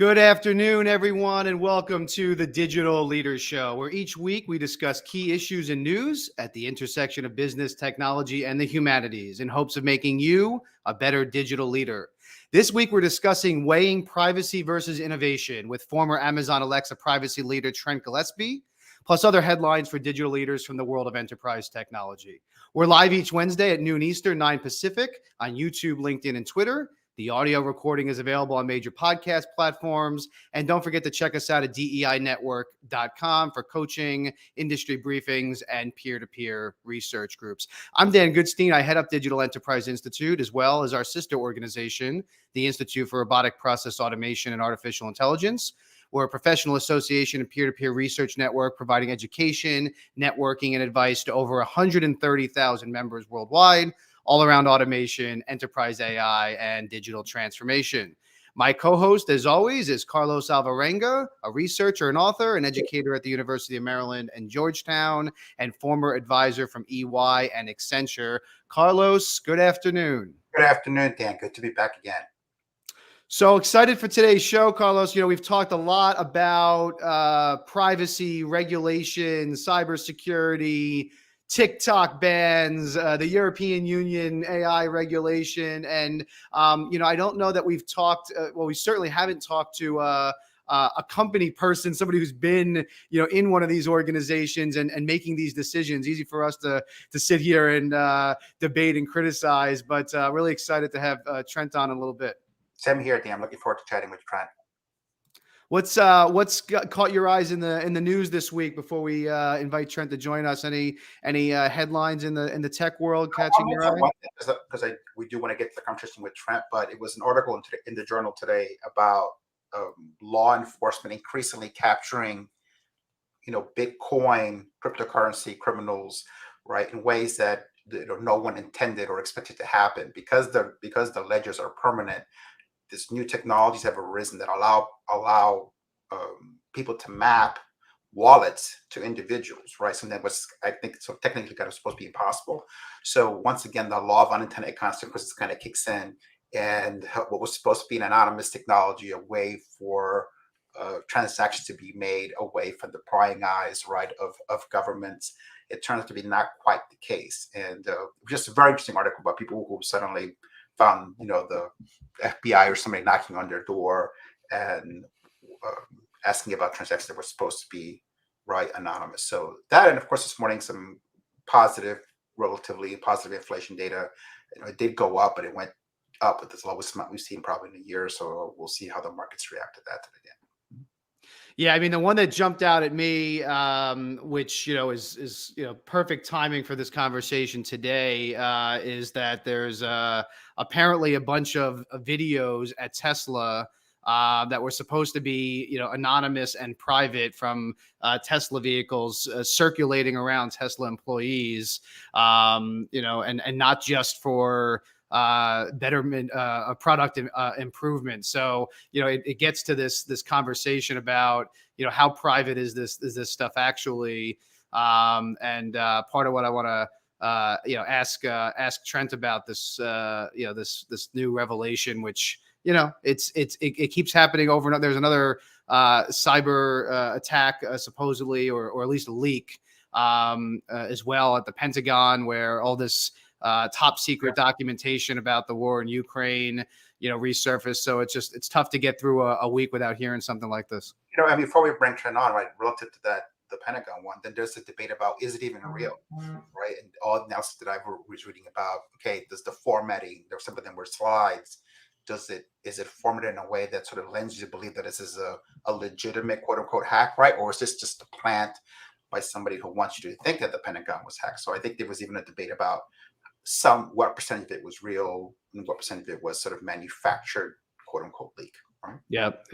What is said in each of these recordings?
Good afternoon, everyone, and welcome to the Digital Leaders Show, where each week we discuss key issues and news at the intersection of business, technology, and the humanities in hopes of making you a better digital leader. This week, we're discussing weighing privacy versus innovation with former Amazon Alexa privacy leader Trent Gillespie, plus other headlines for digital leaders from the world of enterprise technology. We're live each Wednesday at noon Eastern, 9 Pacific on YouTube, LinkedIn, and Twitter. The audio recording is available on major podcast platforms. And don't forget to check us out at DEInetwork.com for coaching, industry briefings, and peer-to-peer research groups. I'm Dan Goodstein. I head up Digital Enterprise Institute, as well as our sister organization, the Institute for Robotic Process Automation and Artificial Intelligence. We're a professional association and peer-to-peer research network providing education, networking, and advice to over 130,000 members worldwide, all around automation, enterprise AI, and digital transformation. My co-host, as always, is Carlos Alvarenga, a researcher and author, an educator at the University of Maryland and Georgetown, and former advisor from EY and Accenture. Carlos, good afternoon. Good afternoon, Dan. Good to be back again. So excited for today's show, Carlos. We've talked a lot about privacy, regulation, cybersecurity, TikTok bans, the European Union AI regulation. And, I don't know that we've talked, we certainly haven't talked to a company person, somebody who's been, in one of these organizations and making these decisions. Easy for us to sit here and debate and criticize, but really excited to have Trent on in a little bit. Same here, Dan. I'm looking forward to chatting with Trent. What's caught your eyes in the news this week before we invite Trent to join us? Any headlines in the tech world catching your eye? Because we do want to get to the conversation with Trent, but it was an article in the journal today about law enforcement increasingly capturing, Bitcoin cryptocurrency criminals, right, in ways that no one intended or expected to happen because the ledgers are permanent. These new technologies have arisen that allow people to map wallets to individuals, right? Something that was, I think, so technically kind of supposed to be impossible. So once again, the law of unintended consequences kind of kicks in, and what was supposed to be an anonymous technology, a way for transactions to be made away from the prying eyes, right, of governments, it turns out to be not quite the case. And just a very interesting article about people who suddenly found, the FBI or somebody knocking on their door and asking about transactions that were supposed to be, right, anonymous. So that, and of course, this morning, some relatively positive inflation data. It did go up, but it went up at the lowest amount we've seen probably in a year. So we'll see how the markets react to that today. Yeah, I mean, the one that jumped out at me, which is perfect timing for this conversation today, is that there's apparently a bunch of videos at Tesla that were supposed to be anonymous and private from Tesla vehicles circulating around Tesla employees, and not just for betterment, product improvement. So, it gets to this conversation about, how private is this stuff actually? And part of what I want to, ask Trent about this, this new revelation, which, it keeps happening over and over. There's another cyber attack, supposedly, or at least a leak as well at the Pentagon, where all this top secret documentation about the war in Ukraine, resurfaced. So it's tough to get through a week without hearing something like this. Before we bring Trent on, right, relative to that, the Pentagon one, then there's a debate about, is it even real, right? And all the announcements that I was reading about, okay, does the formatting, there some of them were slides, is it formatted in a way that sort of lends you to believe that this is a legitimate quote unquote hack, right? Or is this just a plant by somebody who wants you to think that the Pentagon was hacked? So I think there was even a debate about what percentage of it was real and what percentage of it was sort of manufactured quote unquote leak, right? Yep.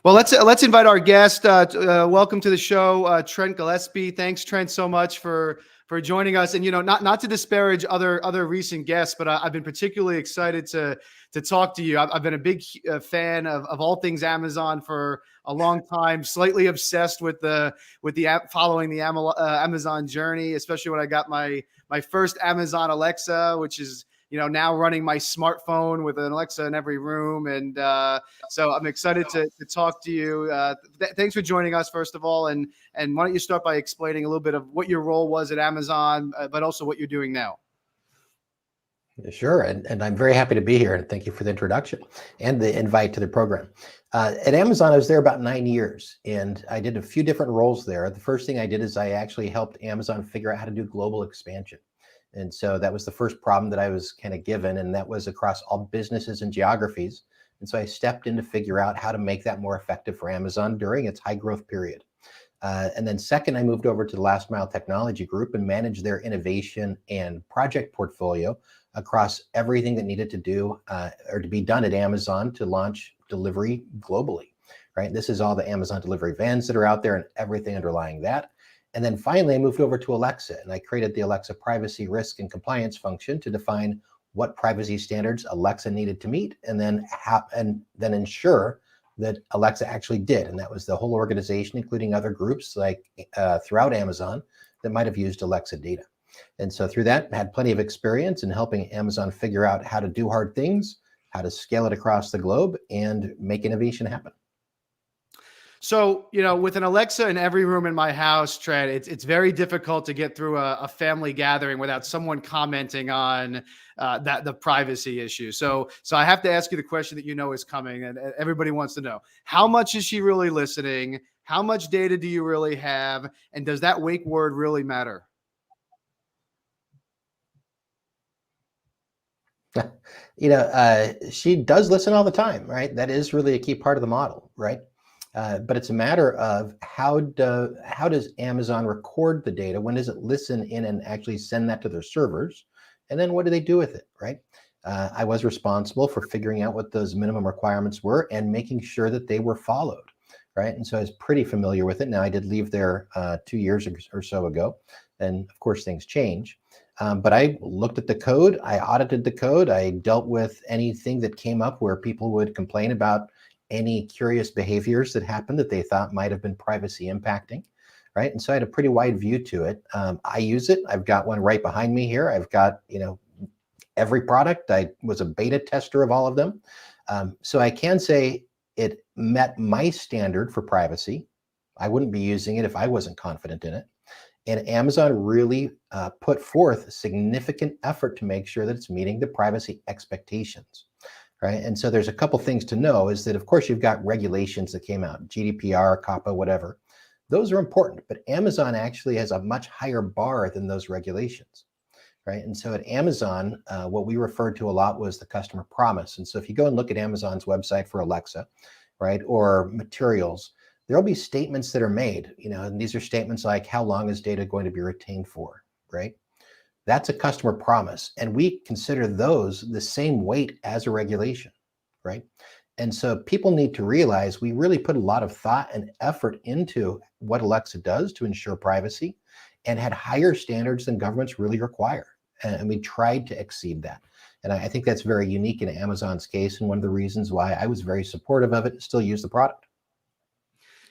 Well, let's invite our guest. Welcome to the show, Trent Gillespie. Thanks, Trent, so much for joining us. And not to disparage other recent guests, but I've been particularly excited to talk to you. I've been a big fan of all things Amazon for a long time. Slightly obsessed with following the Amazon journey, especially when I got my first Amazon Alexa, which is now running my smartphone with an Alexa in every room. And so I'm excited to talk to you. Thanks for joining us, first of all. And why don't you start by explaining a little bit of what your role was at Amazon, but also what you're doing now? Sure, and I'm very happy to be here, and thank you for the introduction and the invite to the program. At Amazon, I was there about 9 years, and I did a few different roles there. The first thing I did is I actually helped Amazon figure out how to do global expansion. And so that was the first problem that I was kind of given, and that was across all businesses and geographies. And so I stepped in to figure out how to make that more effective for Amazon during its high growth period. And then second, I moved over to the Last Mile Technology Group and managed their innovation and project portfolio across everything that needed to do or to be done at Amazon to launch delivery globally, right? This is all the Amazon delivery vans that are out there and everything underlying that. And then finally, I moved over to Alexa, and I created the Alexa privacy, risk, and compliance function to define what privacy standards Alexa needed to meet, and then ensure that Alexa actually did. And that was the whole organization, including other groups like throughout Amazon that might have used Alexa data. And so through that, I had plenty of experience in helping Amazon figure out how to do hard things, how to scale it across the globe, and make innovation happen. So, with an Alexa in every room in my house, Trent, it's very difficult to get through a family gathering without someone commenting on the privacy issue. So I have to ask you the question that is coming, and everybody wants to know: how much is she really listening? How much data do you really have? And does that wake word really matter? She does listen all the time, right? That is really a key part of the model, right? But it's a matter of how does Amazon record the data? When does it listen in and actually send that to their servers? And then what do they do with it, right? I was responsible for figuring out what those minimum requirements were and making sure that they were followed, right? And so I was pretty familiar with it. Now, I did leave there 2 years or so ago, and of course things change. But I looked at the code, I audited the code, I dealt with anything that came up where people would complain about any curious behaviors that happened that they thought might have been privacy impacting, right? And so I had a pretty wide view to it. I use it. I've got one right behind me here. I've got, every product. I was a beta tester of all of them. So I can say it met my standard for privacy. I wouldn't be using it if I wasn't confident in it. And Amazon really put forth significant effort to make sure that it's meeting the privacy expectations, right? And so there's a couple things to know is that, of course, you've got regulations that came out, GDPR, COPPA, whatever. Those are important, but Amazon actually has a much higher bar than those regulations, right? And so at Amazon, what we referred to a lot was the customer promise. And so if you go and look at Amazon's website for Alexa, right, or materials, there'll be statements that are made, and these are statements like, how long is data going to be retained for, right? That's a customer promise. And we consider those the same weight as a regulation, right? And so people need to realize we really put a lot of thought and effort into what Alexa does to ensure privacy and had higher standards than governments really require. And we tried to exceed that. And I think that's very unique in Amazon's case, and one of the reasons why I was very supportive of it and still use the product.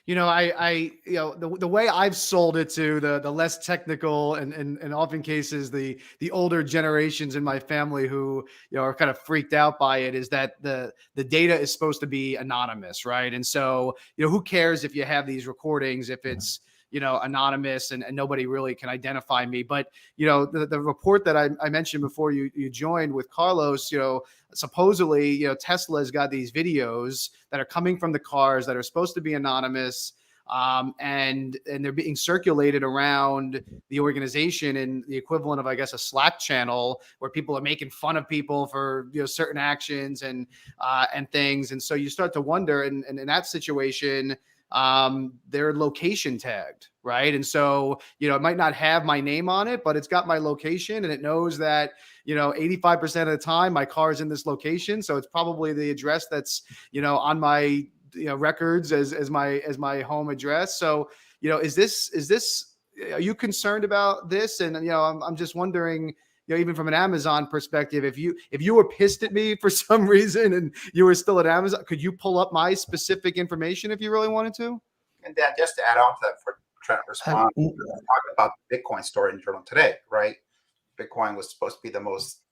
The way I've sold it to the less technical and often cases the older generations in my family who are kind of freaked out by it is that the data is supposed to be anonymous, right? And so who cares if you have these recordings if it's anonymous and nobody really can identify me. But the report that I mentioned before you joined with Carlos, supposedly Tesla's got these videos that are coming from the cars that are supposed to be anonymous, and they're being circulated around the organization in the equivalent of, I guess, a Slack channel where people are making fun of people for certain actions and things. And so you start to wonder, and in that situation, they're location tagged, right? And so it might not have my name on it, but it's got my location, and it knows that 85% of the time my car is in this location, so it's probably the address that's on my records as my home address. So is this are you concerned about this? And I'm just wondering, even from an Amazon perspective, if you were pissed at me for some reason and you were still at Amazon, could you pull up my specific information if you really wanted to? And then just to add on to that, for Trent to respond, talking about the Bitcoin story in Journal today, right? Bitcoin was supposed to be the most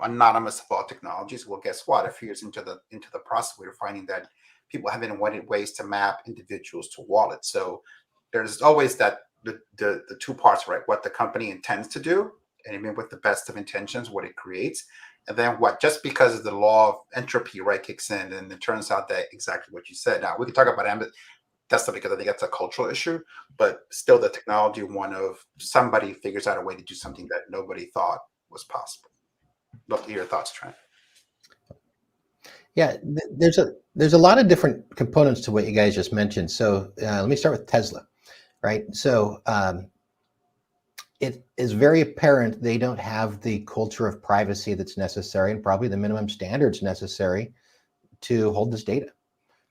anonymous vault technologies. Well, guess what? A few years into the process, we were finding that people have invented ways to map individuals to wallets. So there's always that the two parts, right? What the company intends to do, and even with the best of intentions, what it creates, and then what just because of the law of entropy, right, kicks in, and it turns out that exactly what you said. Now we can talk about Tesla because I think that's a cultural issue, but still the technology one of somebody figures out a way to do something that nobody thought was possible. Love to hear your thoughts, Trent. Yeah, there's a lot of different components to what you guys just mentioned. So let me start with Tesla, right? So it is very apparent they don't have the culture of privacy that's necessary and probably the minimum standards necessary to hold this data,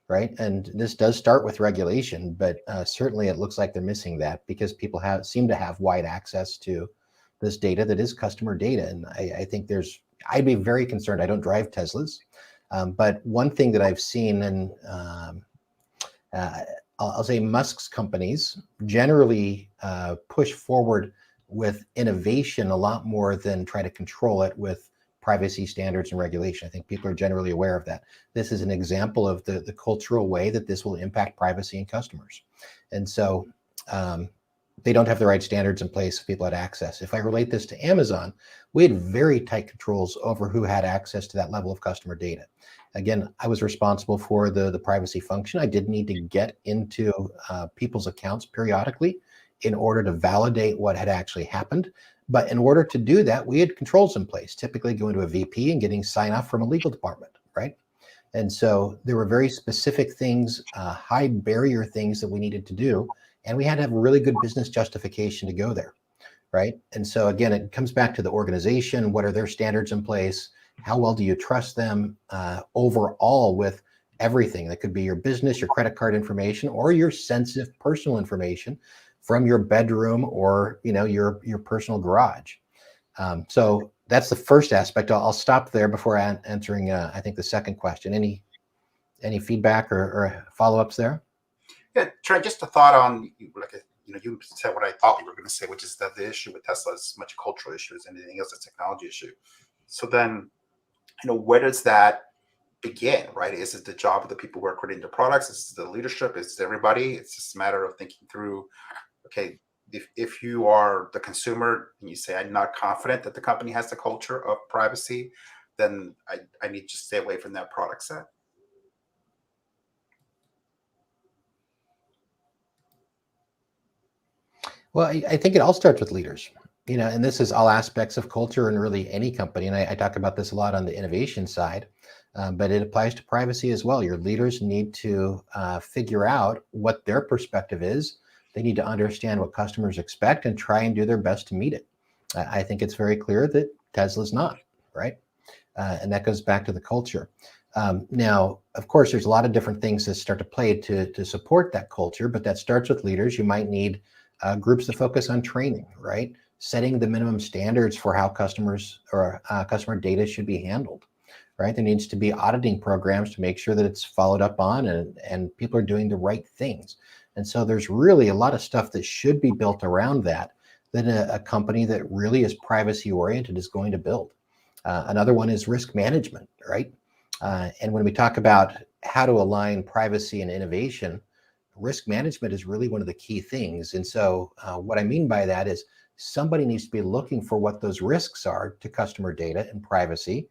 right? And this does start with regulation, but certainly it looks like they're missing that because people seem to have wide access to this data that is customer data. And I think I'd be very concerned. I don't drive Teslas, but one thing that I've seen, and I'll say Musk's companies generally push forward with innovation a lot more than try to control it with privacy standards and regulation. I think people are generally aware of that. This is an example of the cultural way that this will impact privacy and customers. And so they don't have the right standards in place if people had access. If I relate this to Amazon, we had very tight controls over who had access to that level of customer data. Again, I was responsible for the privacy function. I did need to get into people's accounts periodically in order to validate what had actually happened. But in order to do that, we had controls in place, typically going to a VP and getting sign off from a legal department, right? And so there were very specific things, high barrier things that we needed to do. And we had to have a really good business justification to go there, right? And so again, it comes back to the organization. What are their standards in place? How well do you trust them overall with everything? That could be your business, your credit card information, or your sensitive personal information from your bedroom or your personal garage. So that's the first aspect. I'll stop there before answering I think the second question. Any feedback or follow-ups there? Yeah, Trent, just a thought on you said what I thought you were going to say, which is that the issue with Tesla is as much a cultural issue as anything else, a technology issue. So then, where does that begin, right? Is it the job of the people who are creating the products? Is it the leadership? Is it everybody? It's just a matter of thinking through, okay, if you are the consumer and you say, I'm not confident that the company has the culture of privacy, then I need to stay away from that product set. Well, I think it all starts with leaders, and this is all aspects of culture and really any company. And I talk about this a lot on the innovation side, but it applies to privacy as well. Your leaders need to figure out what their perspective is. They need to understand what customers expect and try and do their best to meet it. I think it's very clear that Tesla's not, right? And that goes back to the culture. Now, of course, there's a lot of different things that start to play to support that culture, but that starts with leaders. You might need groups that focus on training, right? Setting the minimum standards for how customers or customer data should be handled, right? There needs to be auditing programs to make sure that it's followed up on and people are doing the right things. And so there's really a lot of stuff that should be built around that a company that really is privacy oriented is going to build. Another one is risk management, right? And when we talk about how to align privacy and innovation, risk management is really one of the key things. And so what I mean by that is somebody needs to be looking for what those risks are to customer data and privacy,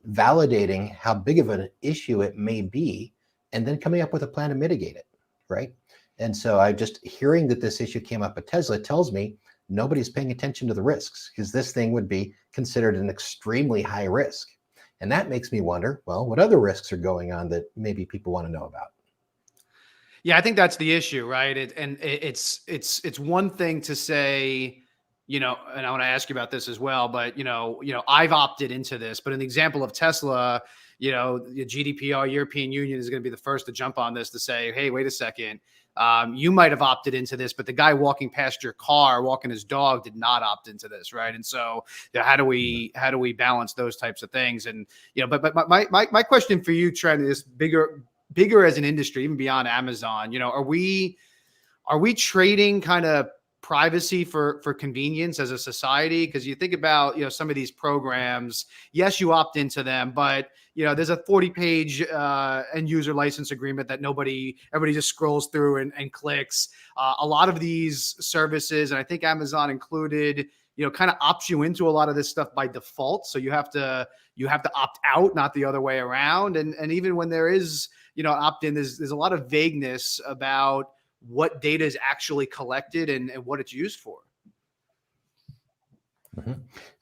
validating how big of an issue it may be, and then coming up with a plan to mitigate it, right? And so I just hearing that this issue came up at Tesla tells me nobody's paying attention to the risks because this thing would be considered an extremely high risk. And that makes me wonder, well, what other risks are going on that maybe people want to know about? Yeah, I think that's the issue, right? It's one thing to say, and I want to ask you about this as well, but I've opted into this, but in the example of Tesla, the GDPR European Union is going to be the first to jump on this to say, hey, wait a second. You might have opted into this, but the guy walking past your car, walking his dog, did not opt into this, right? And so, how do we balance those types of things? And but my question for you, Trent, is bigger as an industry, even beyond Amazon. Are we trading kind of privacy for convenience as a society? Because you think about, some of these programs, yes, you opt into them, but there's a 40-page end user license agreement that everybody just scrolls through and clicks. A lot of these services, and I think Amazon included, kind of opts you into a lot of this stuff by default. So you have to opt out, not the other way around. And even when there is, opt-in, there's a lot of vagueness about what data is actually collected and what it's used for. Mm-hmm.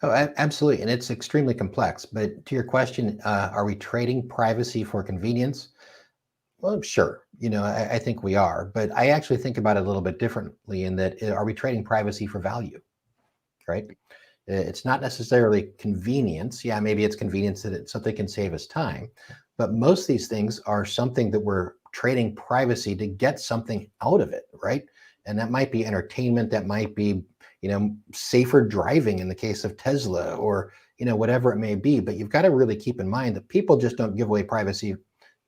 Oh, absolutely. And it's extremely complex. But to your question, are we trading privacy for convenience? Well, sure. I think we are. But I actually think about it a little bit differently in that, are we trading privacy for value? Right? It's not necessarily convenience. Yeah, maybe it's convenience that something can save us time. But most of these things are something that we're trading privacy to get something out of it, right? And that might be entertainment, that might be, safer driving in the case of Tesla, or, whatever it may be. But you've got to really keep in mind that people just don't give away privacy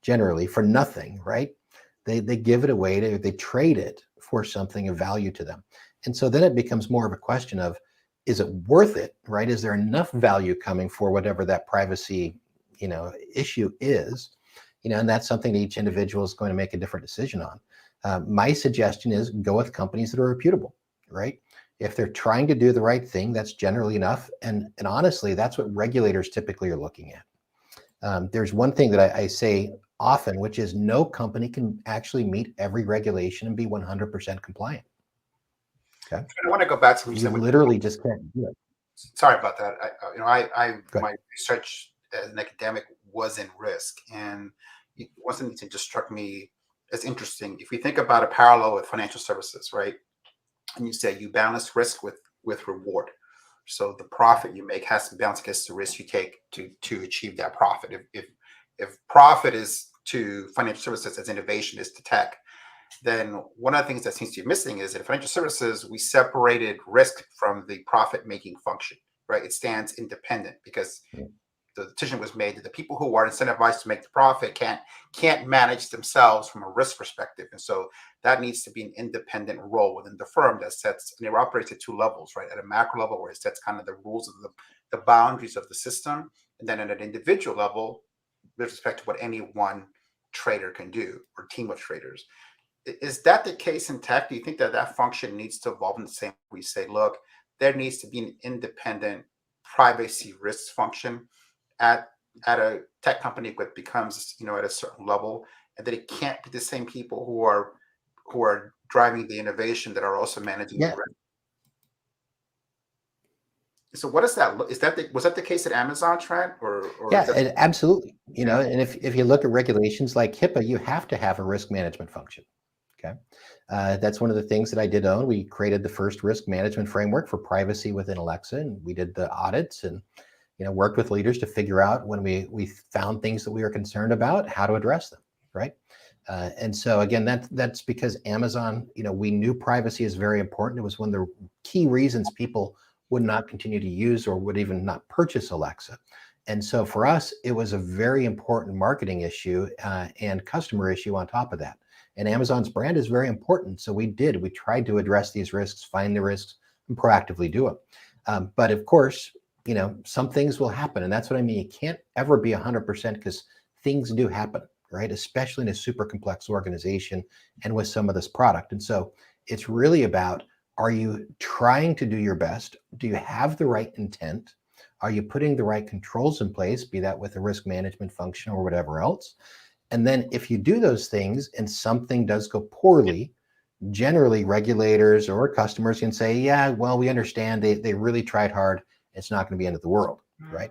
generally for nothing, right? They give it away, they trade it for something of value to them. And so then it becomes more of a question of, is it worth it, right? Is there enough value coming for whatever that privacy, issue is? And that's something that each individual is going to make a different decision on. My suggestion is go with companies that are reputable, right? If they're trying to do the right thing, that's generally enough. And honestly, that's what regulators typically are looking at. There's one thing that I say often, which is no company can actually meet every regulation and be 100% compliant. Okay. I want to go back to what you You said. literally just can't do it. Sorry about that. My research as an academic was in risk, and one thing that just struck me as interesting. If we think about a parallel with financial services, right? And you say you balance risk with reward. So the profit you make has to balance against the risk you take to achieve that profit. If profit is to financial services as innovation is to tech, then one of the things that seems to be missing is that in financial services, we separated risk from the profit-making function, right? It stands independent because the decision was made that the people who are incentivized to make the profit can't manage themselves from a risk perspective. And so that needs to be an independent role within the firm that sets, and it operates at two levels, right? At a macro level where it sets kind of the rules of the boundaries of the system. And then at an individual level, with respect to what any one trader can do or team of traders. Is that the case in tech? Do you think that function needs to evolve in the same way we say, look, there needs to be an independent privacy risk function at a tech company that becomes, at a certain level, and that it can't be the same people who are driving the innovation that are also managing the risk? So what is that? Was that the case at Amazon, Trent? Or yeah, absolutely. And if you look at regulations like HIPAA, you have to have a risk management function. Okay. That's one of the things that I did own. We created the first risk management framework for privacy within Alexa, and we did the audits and worked with leaders to figure out when we found things that we were concerned about, how to address them, right? And so again, that's because Amazon, we knew privacy is very important. It was one of the key reasons people would not continue to use or would even not purchase Alexa. And so for us, it was a very important marketing issue and customer issue on top of that. And Amazon's brand is very important. So we tried to address these risks, find the risks, and proactively do it. But of course, some things will happen. And that's what I mean. You can't ever be 100% because things do happen, right? Especially in a super complex organization and with some of this product. And so it's really about, are you trying to do your best? Do you have the right intent? Are you putting the right controls in place, be that with a risk management function or whatever else? And then if you do those things and something does go poorly, generally regulators or customers can say, yeah, well, we understand they really tried hard. It's not going to be the end of the world, right?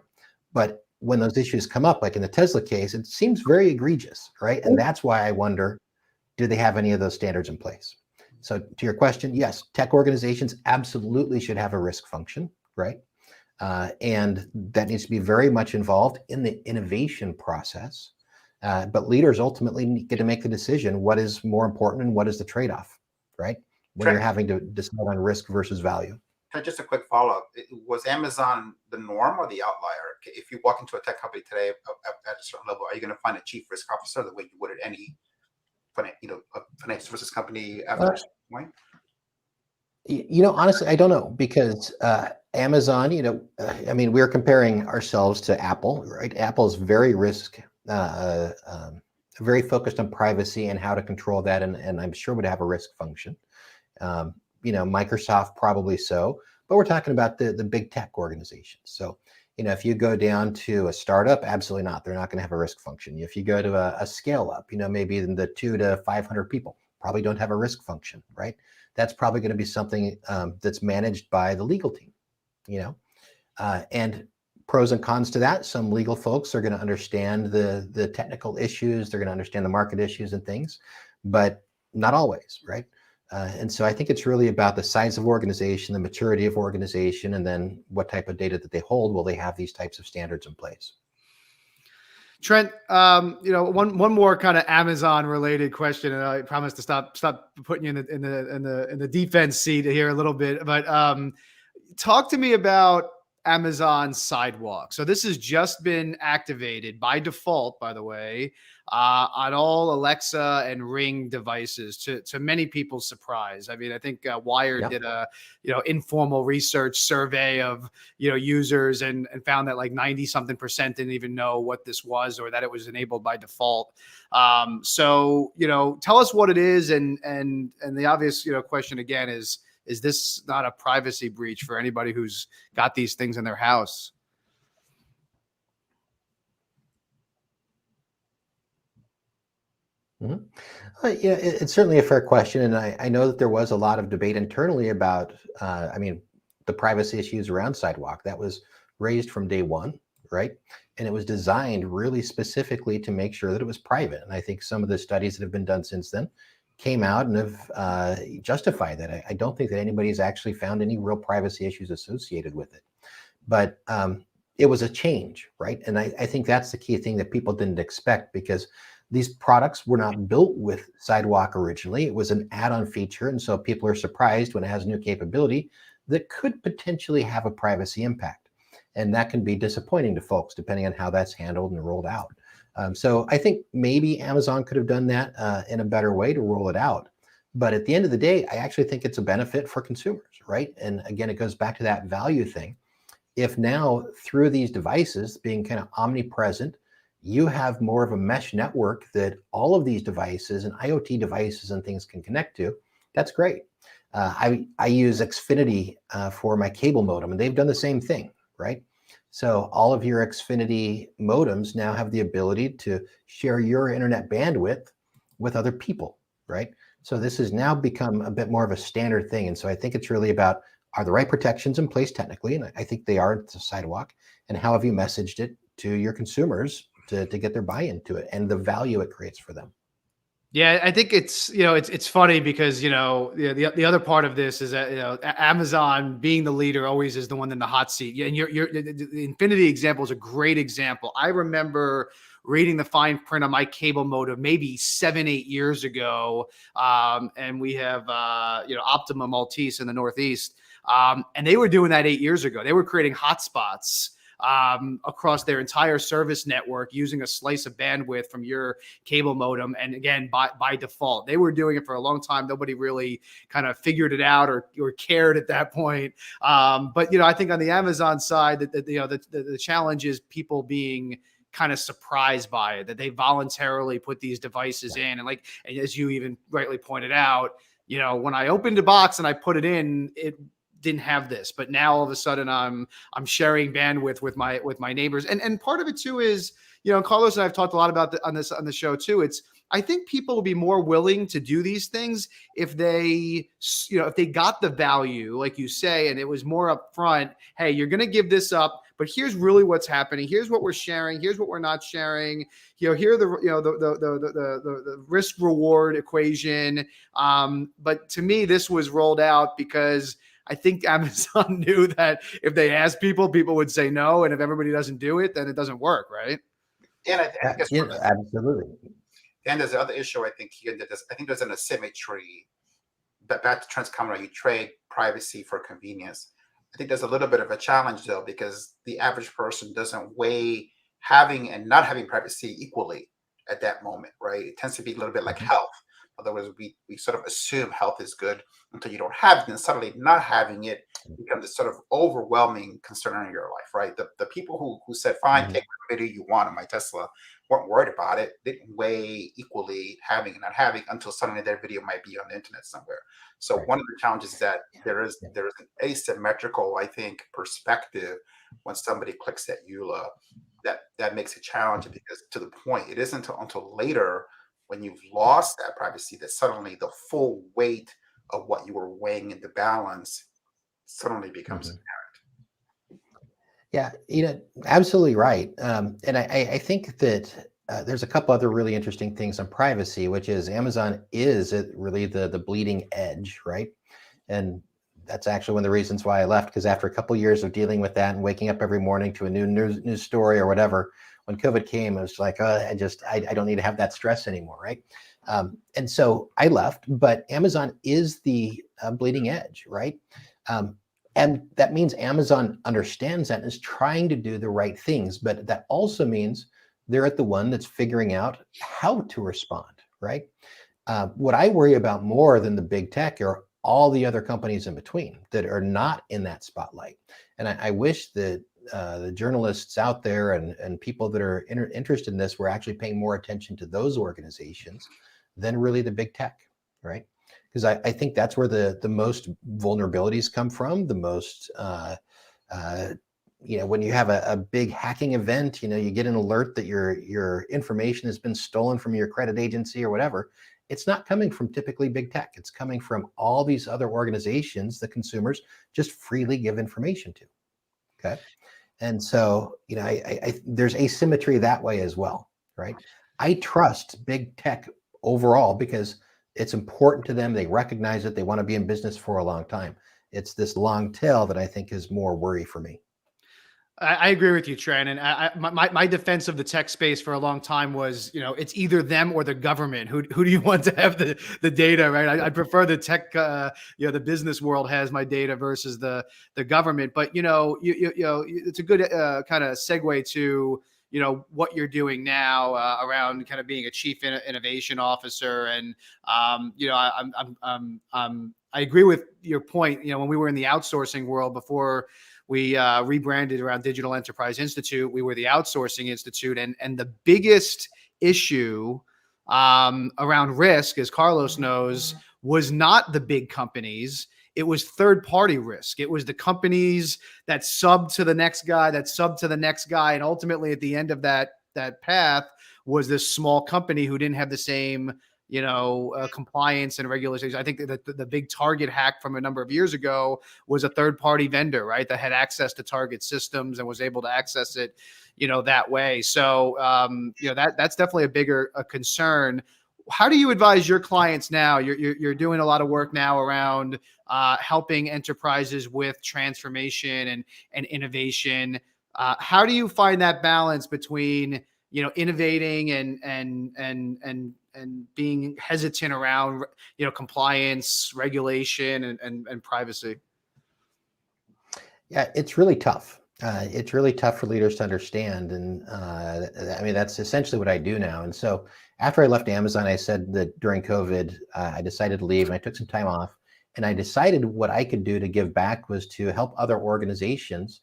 But when those issues come up, like in the Tesla case, it seems very egregious, right? And that's why I wonder, do they have any of those standards in place? So to your question, yes, tech organizations absolutely should have a risk function, right? And that needs to be very much involved in the innovation process. But leaders ultimately get to make the decision, what is more important and what is the trade-off, right? When you're having to decide on risk versus value. Just a quick follow-up. Was Amazon the norm or the outlier? If you walk into a tech company today at a certain level, are you going to find a chief risk officer the way you would at any financial services company after this point? Honestly, I don't know because Amazon, I mean, we're comparing ourselves to Apple, right? Apple's very focused on privacy and how to control that, and I'm sure would have a risk function. Microsoft probably so, but we're talking about the big tech organizations. So, if you go down to a startup, absolutely not. They're not going to have a risk function. If you go to a scale up, maybe in the 200 to 500 people, probably don't have a risk function, right? That's probably going to be something that's managed by the legal team, and pros and cons to that. Some legal folks are going to understand the technical issues. They're going to understand the market issues and things, but not always, right? And so I think it's really about the size of organization, the maturity of organization, and then what type of data that they hold. Will they have these types of standards in place? Trent, one more kind of Amazon related question, and I promise to stop putting you in the defense seat here a little bit. But talk to me about Amazon Sidewalk. So this has just been activated by default, by the way, on all Alexa and Ring devices. To many people's surprise, I mean, I think Wired did a informal research survey of users and found that like 90-something% didn't even know what this was or that it was enabled by default. So tell us what it is, and the obvious question again is this not a privacy breach for anybody who's got these things in their house? Mm-hmm. It's certainly a fair question. And I know that there was a lot of debate internally about, the privacy issues around Sidewalk. That was raised from day one, right? And it was designed really specifically to make sure that it was private. And I think some of the studies that have been done since then came out and have justified that. I don't think that anybody's actually found any real privacy issues associated with it. But it was a change, right? And I think that's the key thing that people didn't expect, because these products were not built with Sidewalk originally. It was an add-on feature. And so people are surprised when it has new capability that could potentially have a privacy impact. And that can be disappointing to folks depending on how that's handled and rolled out. So I think maybe Amazon could have done that in a better way to roll it out. But at the end of the day, I actually think it's a benefit for consumers, right? And again, it goes back to that value thing. If now through these devices being kind of omnipresent, you have more of a mesh network that all of these devices and IoT devices and things can connect to, that's great. I use Xfinity for my cable modem, and they've done the same thing, right? So all of your Xfinity modems now have the ability to share your internet bandwidth with other people, right? So this has now become a bit more of a standard thing. And so I think it's really about, are the right protections in place technically? And I think they are at the Sidewalk. And how have you messaged it to your consumers to get their buy-in to it and the value it creates for them? Yeah, I think it's funny because the other part of this is that Amazon being the leader always is the one in the hot seat. Yeah, and the Infinity example is a great example. I remember reading the fine print on my cable modem maybe 7-8 years ago, and we have Optima Maltese in the Northeast, and they were doing that 8 years ago. They were creating hotspots across their entire service network using a slice of bandwidth from your cable modem. And again, by default, they were doing it for a long time. Nobody really kind of figured it out or cared at that point. But I think on the Amazon side, the challenge is people being kind of surprised by it, that they voluntarily put these devices in. And as you even rightly pointed out, when I opened a box and I put it in, it didn't have this, but now all of a sudden I'm sharing bandwidth with my neighbors. And part of it too is, Carlos and I've talked a lot about on the show too. I think people will be more willing to do these things if they got the value, like you say, and it was more upfront. Hey, you're going to give this up, but here's really what's happening. Here's what we're sharing. Here's what we're not sharing. Here are the risk reward equation. But to me, this was rolled out because I think Amazon knew that if they asked people would say no. And if everybody doesn't do it, then it doesn't work, right? And I guess Absolutely. And there's the other issue, I think, here that I think there's an asymmetry. But back to Trent's comment, you trade privacy for convenience. I think there's a little bit of a challenge, though, because the average person doesn't weigh having and not having privacy equally at that moment, right? It tends to be a little bit like health. Otherwise, we sort of assume health is good until you don't have it, and suddenly not having it becomes a sort of overwhelming concern in your life, right? The people who said, fine, Mhm. take the video you want on my Tesla, weren't worried about it, didn't weigh equally having and not having until suddenly their video might be on the internet somewhere. So Right. one of the challenges is that Yeah. there is an asymmetrical, I think, perspective when somebody clicks that EULA that makes it challenging, because to the point, it isn't until later when you've lost that privacy that suddenly the full weight of what you were weighing in the balance suddenly becomes Mhm. Yeah, absolutely right. And I think that there's a couple other really interesting things on privacy, which is Amazon is really the bleeding edge, right? And that's actually one of the reasons why I left, because after a couple years of dealing with that and waking up every morning to a new news story or whatever, when COVID came, it was like, I don't need to have that stress anymore, right? And so I left, but Amazon is the bleeding edge, right? Um, and that means Amazon understands that and is trying to do the right things, but that also means they're at the one that's figuring out how to respond, right? What I worry about more than the big tech are all the other companies in between that are not in that spotlight. And I wish that the journalists out there and people that are interested in this were actually paying more attention to those organizations than really the big tech, right? Because I think that's where the most vulnerabilities come from, the most uh, when you have a big hacking event, you get an alert that your information has been stolen from your credit agency or whatever. It's not coming from typically big tech. It's coming from all these other organizations that consumers just freely give information to. Okay. And so, there's asymmetry that way as well, right? I trust big tech overall because it's important to them. They recognize it. They want to be in business for a long time. It's this long tail that I think is more worry for me. I agree with you, Trent. And my defense of the tech space for a long time was, it's either them or the government. Who do you want to have the data, right? I prefer the tech, the business world has my data versus the government. But it's a good kind of segue to what you're doing now around kind of being a chief innovation officer. And I agree with your point. When we were in the outsourcing world before we rebranded around Digital Enterprise Institute, we were the Outsourcing Institute, and the biggest issue around risk, as Carlos knows, was not the big companies. It was third-party risk. It was the companies that sub to the next guy, and ultimately, at the end of that path, was this small company who didn't have the same compliance and regulations. I think that the big Target hack from a number of years ago was a third-party vendor, right, that had access to Target systems and was able to access it, that way. So, that's definitely a bigger concern. How do you advise your clients now? You're doing a lot of work now around helping enterprises with transformation and innovation. How do you find that balance between innovating and being hesitant around compliance, regulation, and privacy? Yeah, it's really tough. It's really tough for leaders to understand. And I mean, that's essentially what I do now. And so after I left Amazon, I said that during COVID, I decided to leave and I took some time off. And I decided what I could do to give back was to help other organizations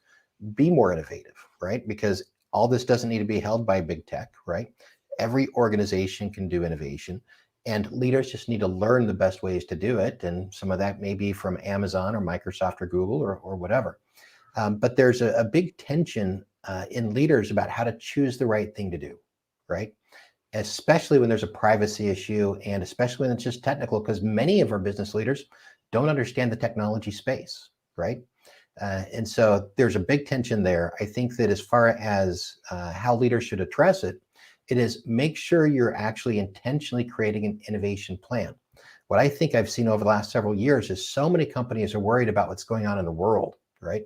be more innovative, right? Because all this doesn't need to be held by big tech, right? Every organization can do innovation. And leaders just need to learn the best ways to do it. And some of that may be from Amazon or Microsoft or Google or whatever. But there's a big tension in leaders about how to choose the right thing to do, right? Especially when there's a privacy issue and especially when it's just technical, because many of our business leaders don't understand the technology space, right? And so there's a big tension there. I think that as far as how leaders should address it, it is make sure you're actually intentionally creating an innovation plan. What I think I've seen over the last several years is so many companies are worried about what's going on in the world, right?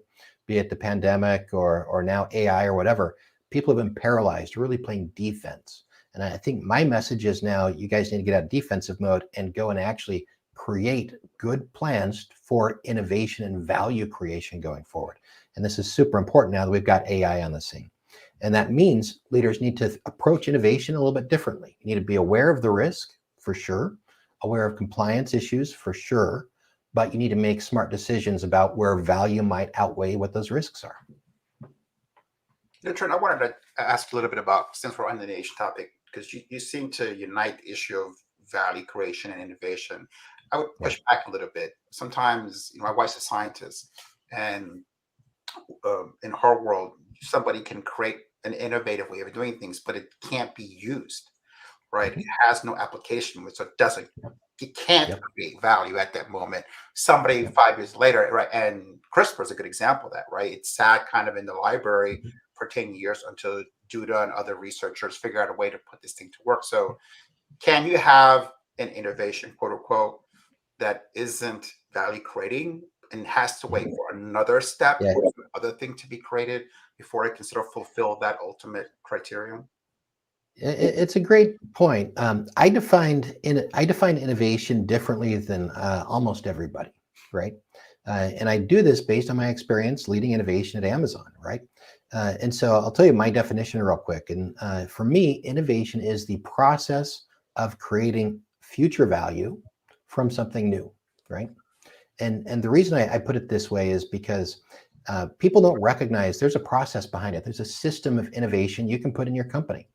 Be it the pandemic or now AI or whatever. People have been paralyzed, really playing defense. And I think my message is now you guys need to get out of defensive mode and go and actually create good plans for innovation and value creation going forward. And this is super important now that we've got AI on the scene. And that means leaders need to approach innovation a little bit differently. You need to be aware of the risk for sure. aware of compliance issues for sure, but you need to make smart decisions about where value might outweigh what those risks are. Trent, I wanted to ask a little bit about, since we're on the innovation topic, because you seem to unite the issue of value creation and innovation. I would push back a little bit. Sometimes, my wife's a scientist, and in her world, somebody can create an innovative way of doing things, but it can't be used, right? It has no application, so it can't create value at that moment. Somebody 5 years later, right? And CRISPR is a good example of that, right? It sat kind of in the library for 10 years until Duda and other researchers figure out a way to put this thing to work. So can you have an innovation, quote unquote, that isn't value creating and has to wait for another step or another thing to be created before it can sort of fulfill that ultimate criterion? It's a great point. I defined innovation differently than almost everybody, right? And I do this based on my experience leading innovation at Amazon, right? And so I'll tell you my definition real quick. And for me, innovation is the process of creating future value from something new, right? And the reason I put it this way is because people don't recognize there's a process behind it. There's a system of innovation you can put in your company.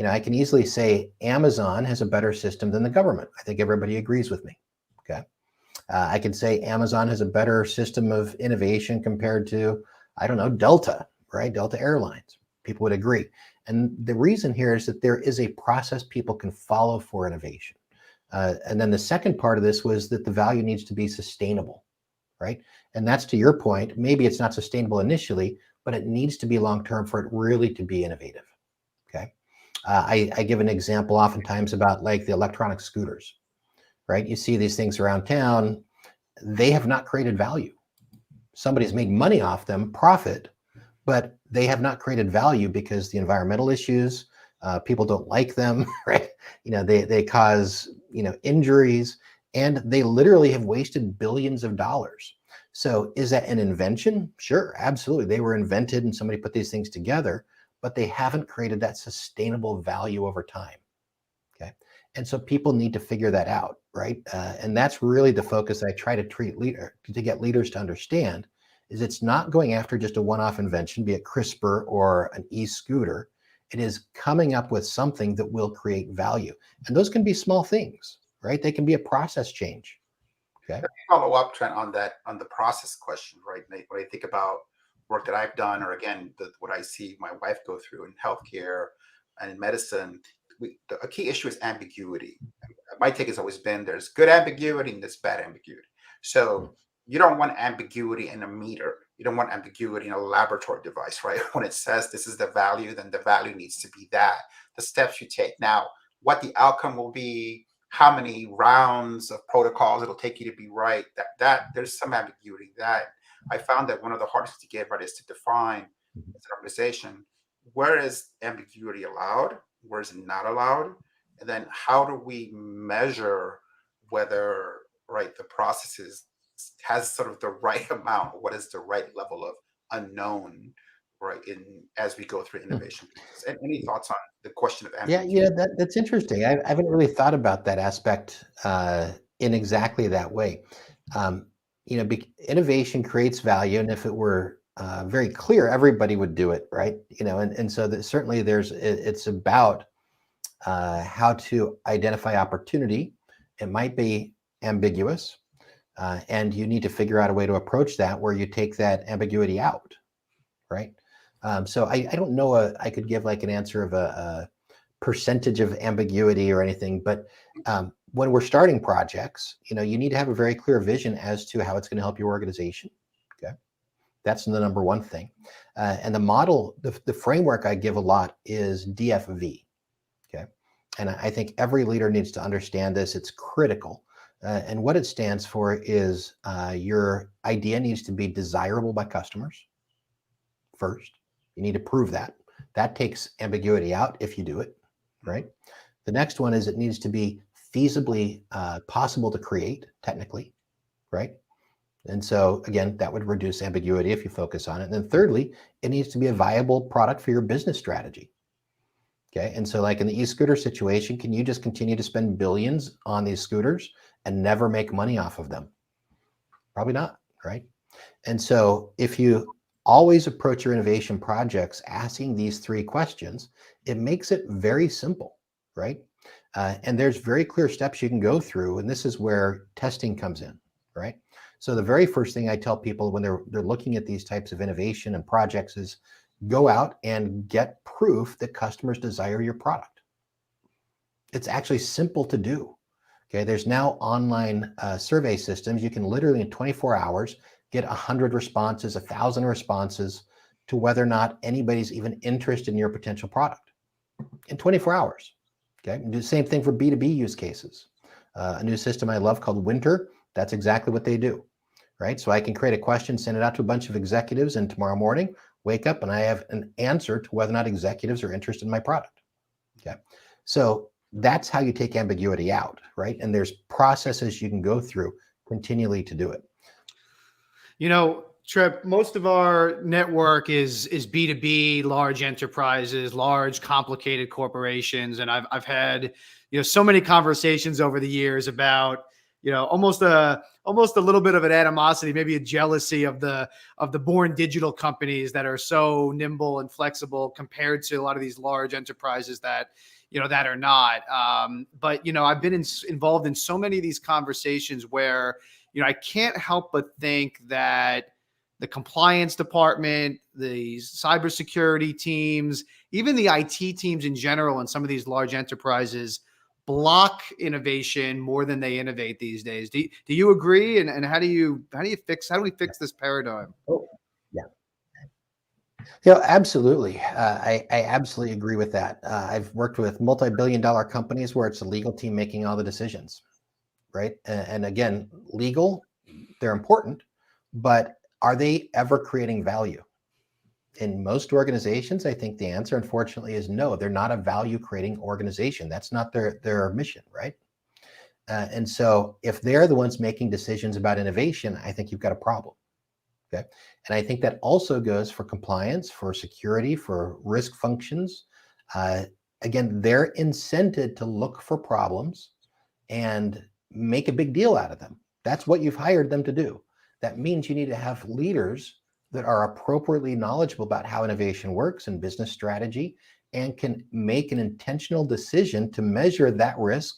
I can easily say Amazon has a better system than the government. I think everybody agrees with me. Okay. I can say Amazon has a better system of innovation compared to, I don't know, Delta, right? Delta Airlines. People would agree. And the reason here is that there is a process people can follow for innovation. And then the second part of this was that the value needs to be sustainable, right? And that's to your point. Maybe it's not sustainable initially, but it needs to be long-term for it really to be innovative, okay? I give an example oftentimes about like the electronic scooters, right? You see these things around town. They have not created value. Somebody's made money off them, profit, but they have not created value because the environmental issues, people don't like them, right? They cause, injuries, and they literally have wasted billions of dollars. So is that an invention? Sure, absolutely. They were invented and somebody put these things together, but they haven't created that sustainable value over time. Okay. And so people need to figure that out, right? And that's really the focus I try to get leaders to understand is it's not going after just a one-off invention, be it CRISPR or an e-scooter. It is coming up with something that will create value. And those can be small things, right? They can be a process change. Okay. Follow up, Trent, on the process question, right? When I think about work that I've done, or again, what I see my wife go through in healthcare and in medicine, a key issue is ambiguity. My take has always been there's good ambiguity and there's bad ambiguity. So you don't want ambiguity in a meter. You don't want ambiguity in a laboratory device, right? When it says this is the value, then the value needs to be that. The steps you take. Now, what the outcome will be, how many rounds of protocols it'll take you to be right, that there's some ambiguity. That I found that one of the hardest to get right is to define as an organization, where is ambiguity allowed, where is it not allowed, and then how do we measure whether, right, the processes has sort of the right amount, what is the right level of unknown, right, as we go through innovation. And any thoughts on the question of ambiguity? Yeah, that's interesting. I haven't really thought about that aspect in exactly that way. Innovation creates value, and if it were very clear, everybody would do it, right? And so certainly it's about how to identify opportunity. It might be ambiguous, and you need to figure out a way to approach that where you take that ambiguity out, right? So I don't know, I could give like an answer of a percentage of ambiguity or anything, but when we're starting projects, you need to have a very clear vision as to how it's going to help your organization. Okay. That's the number one thing. And the model, the framework I give a lot is DFV. Okay. And I think every leader needs to understand this. It's critical. And what it stands for is your idea needs to be desirable by customers first. You need to prove that. That takes ambiguity out if you do it, right? The next one is it needs to be feasibly possible to create technically, right? And so again, that would reduce ambiguity if you focus on it. And then thirdly, it needs to be a viable product for your business strategy. Okay. And so like in the e-scooter situation, can you just continue to spend billions on these scooters and never make money off of them? Probably not, right? And so if you always approach your innovation projects asking these three questions, it makes it very simple, right? And there's very clear steps you can go through. And this is where testing comes in, right? So the very first thing I tell people when they're looking at these types of innovation and projects is go out and get proof that customers desire your product. It's actually simple to do. Okay, there's now online survey systems. You can literally in 24 hours get 100 responses, 1,000 responses to whether or not anybody's even interested in your potential product in 24 hours. Okay, and do the same thing for B2B use cases. A new system I love called Winter, that's exactly what they do, right? So I can create a question, send it out to a bunch of executives, and tomorrow morning, wake up and I have an answer to whether or not executives are interested in my product. Okay, so that's how you take ambiguity out, right? And there's processes you can go through continually to do it. You know, Trip, most of our network is B2B, large enterprises, large complicated corporations, and I've had, you know, so many conversations over the years about, you know, almost a little bit of an animosity, maybe a jealousy of the born digital companies that are so nimble and flexible compared to a lot of these large enterprises that, you know, that are not. But you know, I've been involved in so many of these conversations where, you know, I can't help but think that the compliance department, the cybersecurity teams, even the IT teams in general, and some of these large enterprises block innovation more than they innovate these days. Do you agree? And how do we fix this paradigm? Oh, yeah. You know, absolutely. I absolutely agree with that. I've worked with multi-billion-dollar companies where it's a legal team making all the decisions, right? And again, legal, they're important, but are they ever creating value? In most organizations, I think the answer, unfortunately, is no. They're not a value-creating organization. That's not their mission, right? And so if they're the ones making decisions about innovation, I think you've got a problem. Okay. And I think that also goes for compliance, for security, for risk functions. Again, they're incented to look for problems and make a big deal out of them. That's what you've hired them to do. That means you need to have leaders that are appropriately knowledgeable about how innovation works and business strategy and can make an intentional decision to measure that risk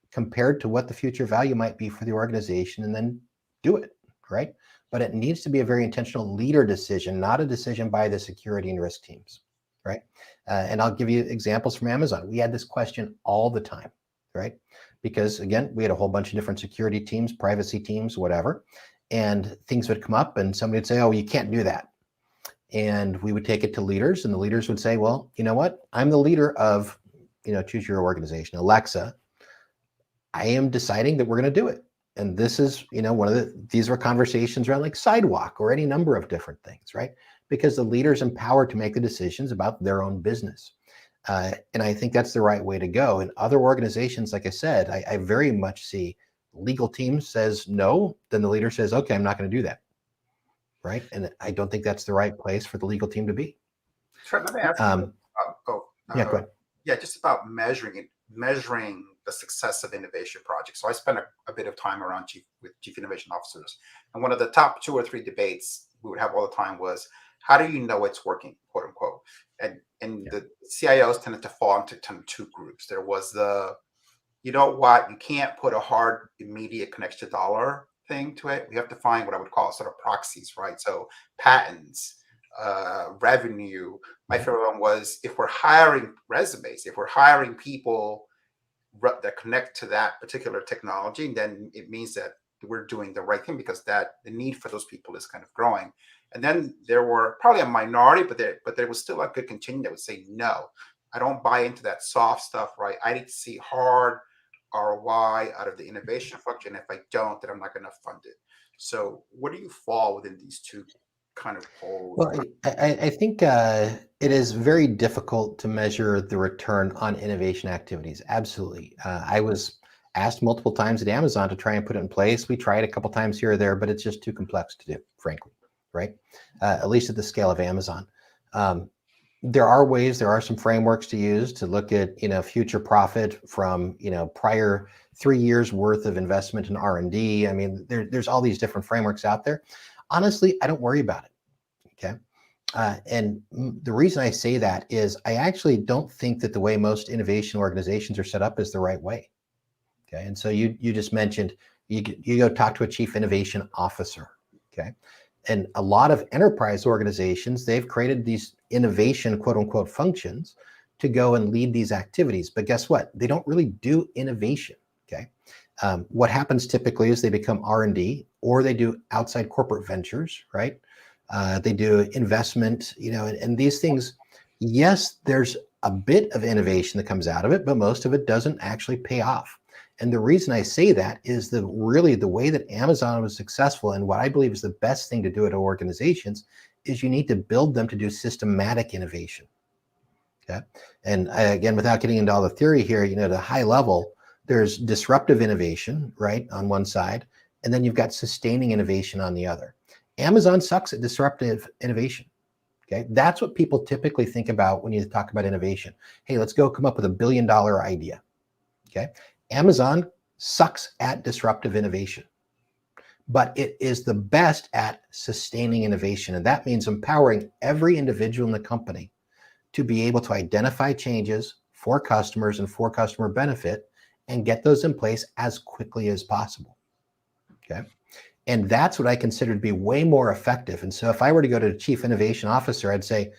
compared to what the future value might be for the organization and then do it, right? But it needs to be a very intentional leader decision, not a decision by the security and risk teams, right? And I'll give you examples from Amazon. We had this question all the time, right? Because again, we had a whole bunch of different security teams, privacy teams, whatever, and things would come up and somebody would say, oh, you can't do that. And we would take it to leaders and the leaders would say, well, you know what? I'm the leader of, you know, choose your organization, Alexa. I am deciding that we're going to do it. And this is, you know, these were conversations around like sidewalk or any number of different things, right? Because the leader's empowered to make the decisions about their own business. And I think that's the right way to go. In other organizations, like I said, I very much see legal team says no, then the leader says, okay, I'm not going to do that. Right. And I don't think that's the right place for the legal team to be. Trent, let me ask you yeah, go ahead. Yeah, just about measuring the success of innovation projects. So I spent a bit of time around with chief innovation officers, and one of the top 2 or 3 debates we would have all the time was, how do you know it's working, quote unquote? And the CIOs tended to fall into 2 groups. There was the, you know what, you can't put a hard immediate connection to dollar thing to it. We have to find what I would call sort of proxies, right? So patents, revenue. My favorite one was, if we're hiring resumes, if we're hiring people that connect to that particular technology, then it means that we're doing the right thing, because the need for those people is kind of growing. And then there were probably a minority, but there was still a good contingent that would say, no, I don't buy into that soft stuff, right? I need to see hard ROI out of the innovation function. If I don't, then I'm not going to fund it. So where do you fall within these 2 kind of poles? Well, I think it is very difficult to measure the return on innovation activities. Absolutely. I was asked multiple times at Amazon to try and put it in place. We tried a couple times here or there, but it's just too complex to do, frankly, right? At least at the scale of Amazon. There are ways, there are some frameworks to use to look at, future profit from, prior 3 years worth of investment in R&D. I mean, there's all these different frameworks out there. Honestly, I don't worry about it. Okay. The reason I say that is I actually don't think that the way most innovation organizations are set up is the right way. Okay. And so you just mentioned you go talk to a chief innovation officer. Okay. And a lot of enterprise organizations, they've created these innovation, quote unquote, functions to go and lead these activities. But guess what? They don't really do innovation. Okay. What happens typically is they become R&D, or they do outside corporate ventures, right? They do investment, and these things, yes, there's a bit of innovation that comes out of it, but most of it doesn't actually pay off. And the reason I say that is that really the way that Amazon was successful, and what I believe is the best thing to do at organizations, is you need to build them to do systematic innovation. Okay. And again, without getting into all the theory here, at a high level, there's disruptive innovation, right, on one side, and then you've got sustaining innovation on the other. Amazon sucks at disruptive innovation. Okay. That's what people typically think about when you talk about innovation. Hey, let's go come up with $1 billion idea. Okay. Amazon sucks at disruptive innovation, but it is the best at sustaining innovation. And that means empowering every individual in the company to be able to identify changes for customers and for customer benefit and get those in place as quickly as possible. Okay. And that's what I consider to be way more effective. And so if I were to go to the chief innovation officer, I'd say,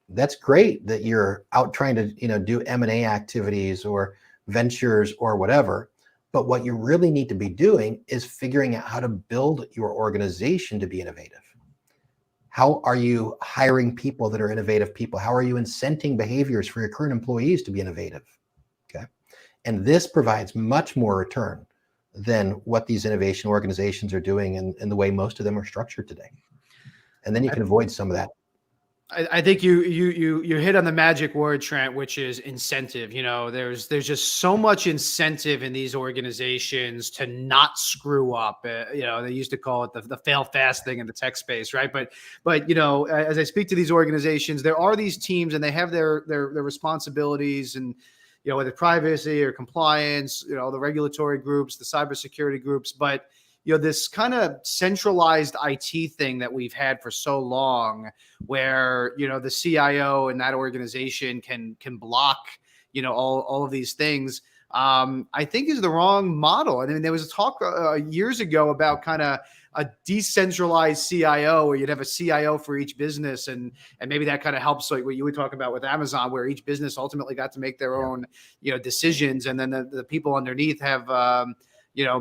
that's great that you're out trying to, do M&A activities or ventures or whatever. But what you really need to be doing is figuring out how to build your organization to be innovative. How are you hiring people that are innovative people? How are you incenting behaviors for your current employees to be innovative? Okay. And this provides much more return than what these innovation organizations are doing and the way most of them are structured today. And then you can avoid some of that. I think you hit on the magic word, Trent, which is incentive. There's just so much incentive in these organizations to not screw up. They used to call it the fail fast thing in the tech space, right? But as I speak to these organizations, there are these teams and they have their responsibilities, and whether privacy or compliance, the regulatory groups, the cybersecurity groups, but this kind of centralized IT thing that we've had for so long, where, the CIO in that organization can block, all of these things, I think is the wrong model. I mean, there was a talk years ago about kind of a decentralized CIO, where you'd have a CIO for each business. And maybe that kind of helps, like what you would talk about with Amazon, where each business ultimately got to make their own, decisions. And then the people underneath have,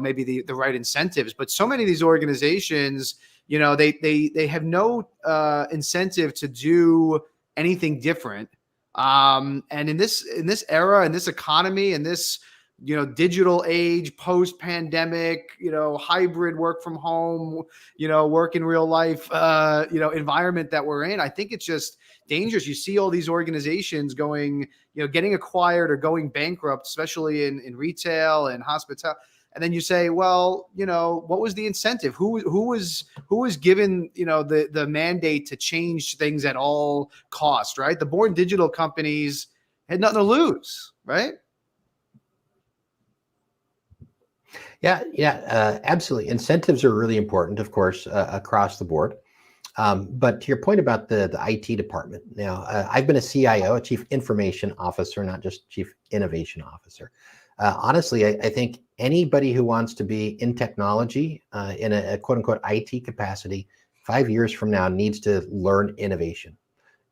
maybe the right incentives. But so many of these organizations, they have no incentive to do anything different. And in this era, in this economy, in this, digital age, post-pandemic, hybrid work from home, work in real life, environment that we're in, I think it's just dangerous. You see all these organizations going, getting acquired or going bankrupt, especially in retail and hospitality. And then you say, well, what was the incentive? Who was given, the mandate to change things at all cost, right? The born digital companies had nothing to lose, right? Yeah, absolutely. Incentives are really important, of course, across the board. But to your point about the IT department, now I've been a CIO, a chief information officer, not just chief innovation officer. Honestly, I think anybody who wants to be in technology in a quote unquote IT capacity 5 years from now needs to learn innovation.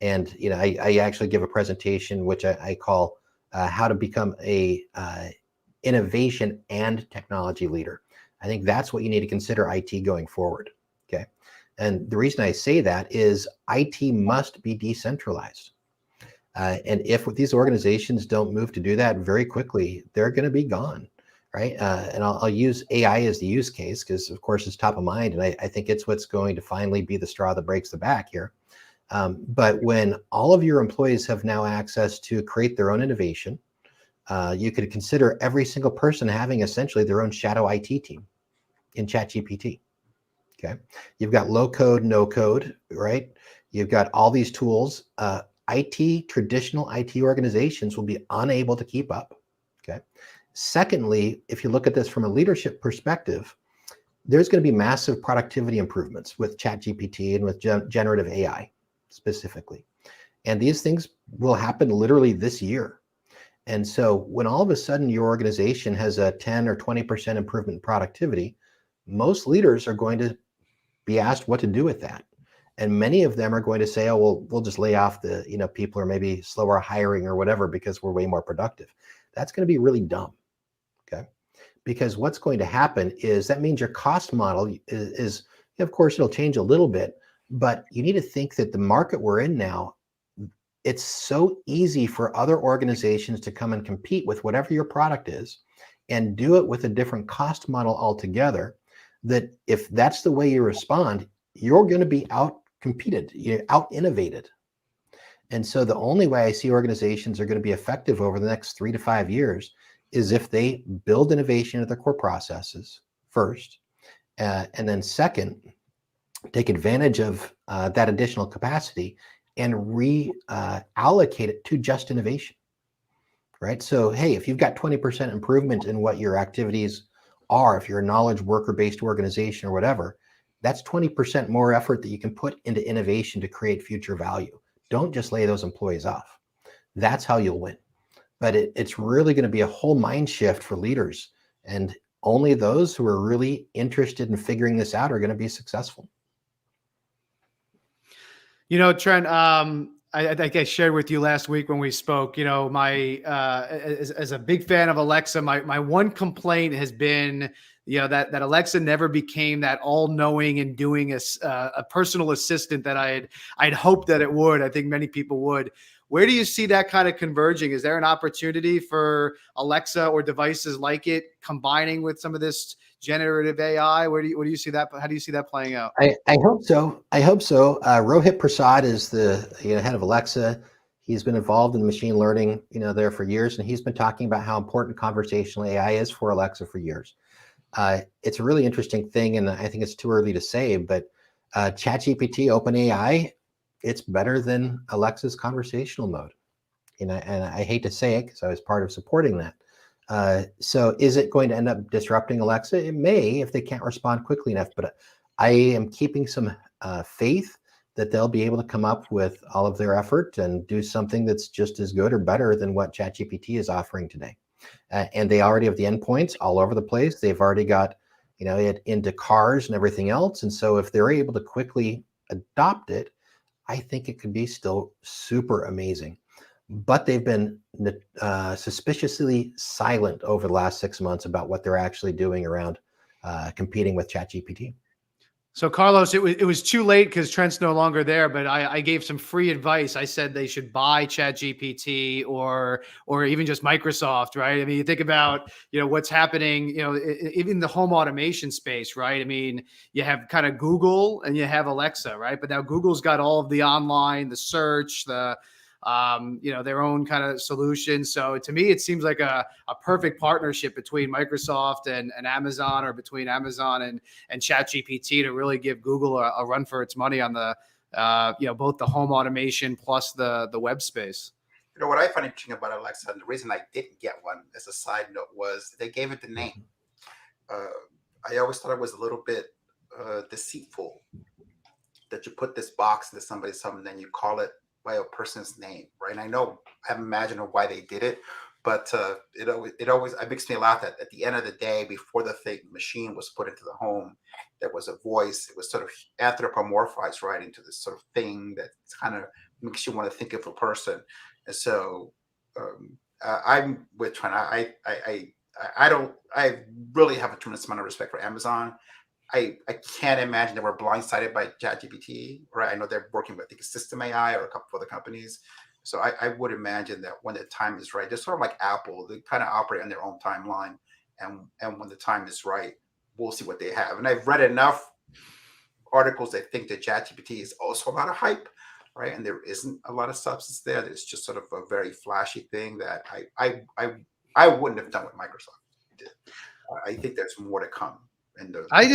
And I actually give a presentation which I call how to become a innovation and technology leader. I think that's what you need to consider IT going forward. Okay. And the reason I say that is IT must be decentralized. And if these organizations don't move to do that very quickly, they're going to be gone, right? And I'll use AI as the use case because, of course, it's top of mind. And I think it's what's going to finally be the straw that breaks the back here. But when all of your employees have now access to create their own innovation, you could consider every single person having essentially their own shadow IT team in ChatGPT. Okay. You've got low code, no code, right? You've got all these tools. traditional IT organizations will be unable to keep up. Okay. Secondly, if you look at this from a leadership perspective, there's going to be massive productivity improvements with ChatGPT and with generative AI specifically. And these things will happen literally this year. And so when all of a sudden your organization has a 10 or 20% improvement in productivity, most leaders are going to be asked what to do with that. And many of them are going to say, oh, well, we'll just lay off the, people are maybe slower hiring or whatever because we're way more productive. That's going to be really dumb. Okay. Because what's going to happen is that means your cost model is of course, it'll change a little bit, but you need to think that the market we're in now, it's so easy for other organizations to come and compete with whatever your product is and do it with a different cost model altogether, that if that's the way you respond, you're going to be out competed, out innovated. And so the only way I see organizations are going to be effective over the next 3 to 5 years is if they build innovation into their core processes first, and then second, take advantage of that additional capacity and reallocate it to just innovation, right? So, hey, if you've got 20% improvement in what your activities are, if you're a knowledge worker-based organization or whatever, that's 20% more effort that you can put into innovation to create future value. Don't just lay those employees off. That's how you'll win. But it's really going to be a whole mind shift for leaders. And only those who are really interested in figuring this out are going to be successful. Trent, I think I shared with you last week when we spoke, my as a big fan of Alexa, my one complaint has been, that Alexa never became that all-knowing and doing a personal assistant that I'd hoped that it would. I think many people would. Where do you see that kind of converging? Is there an opportunity for Alexa or devices like it combining with some of this generative AI? Where do you see that? How do you see that playing out? I hope so. Rohit Prasad is the head of Alexa. He's been involved in machine learning, there for years, and he's been talking about how important conversational AI is for Alexa for years. It's a really interesting thing, and I think it's too early to say, but ChatGPT, OpenAI, it's better than Alexa's conversational mode. And I hate to say it because I was part of supporting that. So is it going to end up disrupting Alexa? It may, if they can't respond quickly enough, but I am keeping some faith that they'll be able to come up with all of their effort and do something that's just as good or better than what ChatGPT is offering today. And they already have the endpoints all over the place. They've already got, it into cars and everything else. And so if they're able to quickly adopt it, I think it could be still super amazing. But they've been suspiciously silent over the last 6 months about what they're actually doing around competing with ChatGPT. So Carlos, it was too late because Trent's no longer there, but I gave some free advice. I said they should buy ChatGPT or even just Microsoft, right? I mean, you think about, what's happening, even the home automation space, right? I mean, you have kind of Google and you have Alexa, right? But now Google's got all of the online, the search, their own kind of solutions. So to me, it seems like a perfect partnership between Microsoft and Amazon, or between Amazon and ChatGPT, to really give Google a run for its money on the, both the home automation plus the web space. What I find interesting about Alexa, and the reason I didn't get one as a side note, was they gave it the name. I always thought it was a little bit deceitful that you put this box into somebody's home and then you call it by a person's name, right? And I imagine why they did it, but it makes me laugh that at the end of the day, before the machine was put into the home, there was a voice. It was sort of anthropomorphized right into this sort of thing that kind of makes you want to think of a person. And so I'm with Trent. I really have a tremendous amount of respect for Amazon. I can't imagine they were blindsided by ChatGPT, right? I know they're working with, I think, System AI or a couple of other companies. So I would imagine that when the time is right, they're sort of like Apple. They kind of operate on their own timeline. And when the time is right, we'll see what they have. And I've read enough articles that think that ChatGPT is also a lot of hype, right? And there isn't a lot of substance there. It's just sort of a very flashy thing that I wouldn't have done what Microsoft did. I think there's more to come. And the I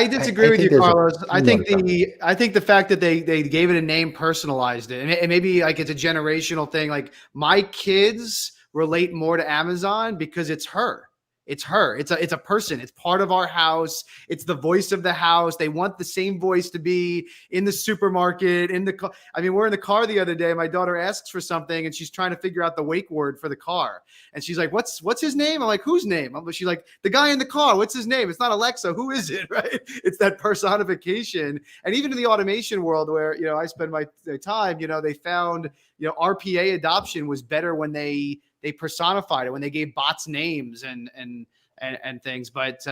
disagree with think you, there's a Carlos. few more to come. I think the fact that they gave it a name, personalized it, and maybe like it's a generational thing. Like my kids relate more to Amazon because it's her. It's her. It's a person. It's part of our house. It's the voice of the house. They want the same voice to be in the supermarket, in the car. I mean, we're in the car the other day. My daughter asks for something and she's trying to figure out the wake word for the car. And she's like, what's his name? I'm like, whose name? She's like, the guy in the car. What's his name? It's not Alexa. Who is it? Right? It's that personification. And even in the automation world where, I spend my time, they found, RPA adoption was better when they personified it, when they gave bots names and things. But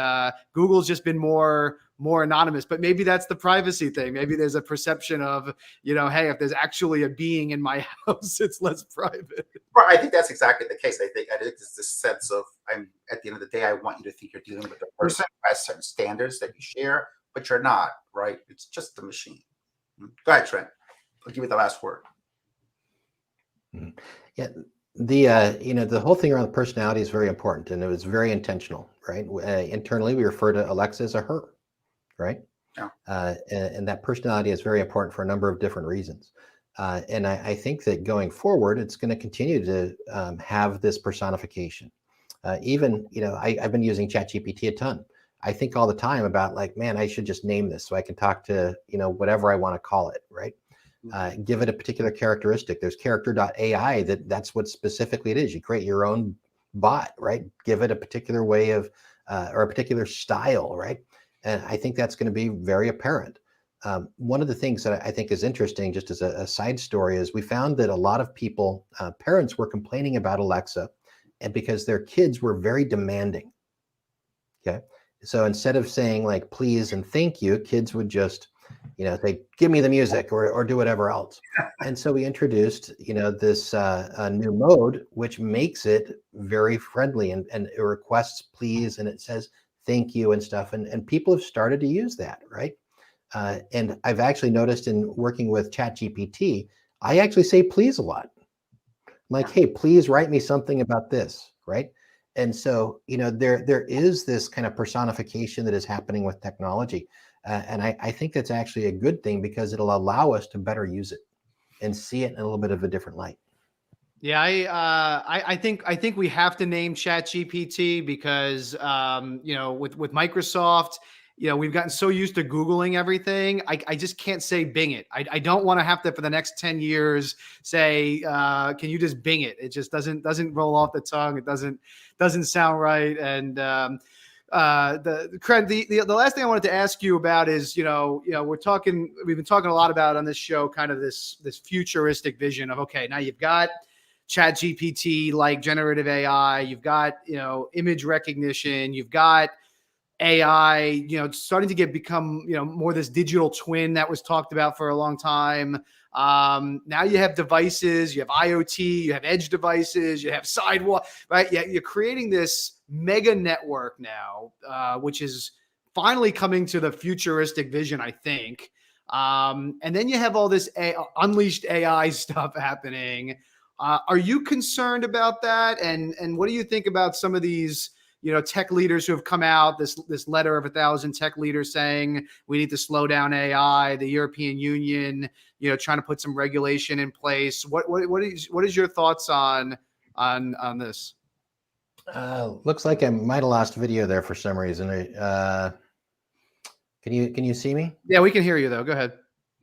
Google's just been more anonymous. But maybe that's the privacy thing. Maybe there's a perception of, hey, if there's actually a being in my house, it's less private. Right, I think that's exactly the case. I think it's this sense of, I'm at the end of the day, I want you to think you're dealing with a person who has certain standards that you share, but you're not, right? It's just the machine. Go ahead, Trent. I'll give you the last word. Yeah, the whole thing around the personality is very important, and it was very intentional, right? Internally, we refer to Alexa as a her, right? Yeah. And that personality is very important for a number of different reasons. And I think that going forward, it's going to continue to have this personification. Even, I've been using ChatGPT a ton. I think all the time about like, man, I should just name this so I can talk to, whatever I want to call it, right? Give it a particular characteristic. There's character.ai that's what specifically it is. You create your own bot, right? Give it a particular way of, or a particular style, right? And I think that's going to be very apparent. One of the things that I think is interesting, just as a side story, is we found that a lot of people, parents were complaining about Alexa and because their kids were very demanding. Okay. So instead of saying like, please and thank you, kids would just, say, give me the music or do whatever else. And so we introduced, this new mode, which makes it very friendly and it requests please, and it says thank you and stuff. And people have started to use that, right? And I've actually noticed in working with ChatGPT, I actually say please a lot. I'm like, hey, please write me something about this, right? And so, there is this kind of personification that is happening with technology. And I think that's actually a good thing because it'll allow us to better use it and see it in a little bit of a different light. Yeah, I think we have to name ChatGPT because with Microsoft, we've gotten so used to Googling everything. I just can't say Bing it. I don't want to have to for the next 10 years say, can you just Bing it? It just doesn't roll off the tongue. It doesn't sound right. And the last thing I wanted to ask you about is, we've been talking a lot about on this show, kind of this futuristic vision of, okay, now you've got ChatGPT, like generative AI, you've got, image recognition, you've got AI, starting to become, more this digital twin that was talked about for a long time. Now you have devices, you have IoT, you have edge devices, you have sidewalk, right? Yeah, you're creating this mega network now, which is finally coming to the futuristic vision, I think. And then you have all this unleashed AI stuff happening. Are you concerned about that? And what do you think about some of these, tech leaders who have come out, this letter of 1,000 tech leaders saying we need to slow down AI, the European Union, trying to put some regulation in place. What is your thoughts on this? Looks like I might have lost video there for some reason. Can you see me? Yeah, we can hear you though. Go ahead.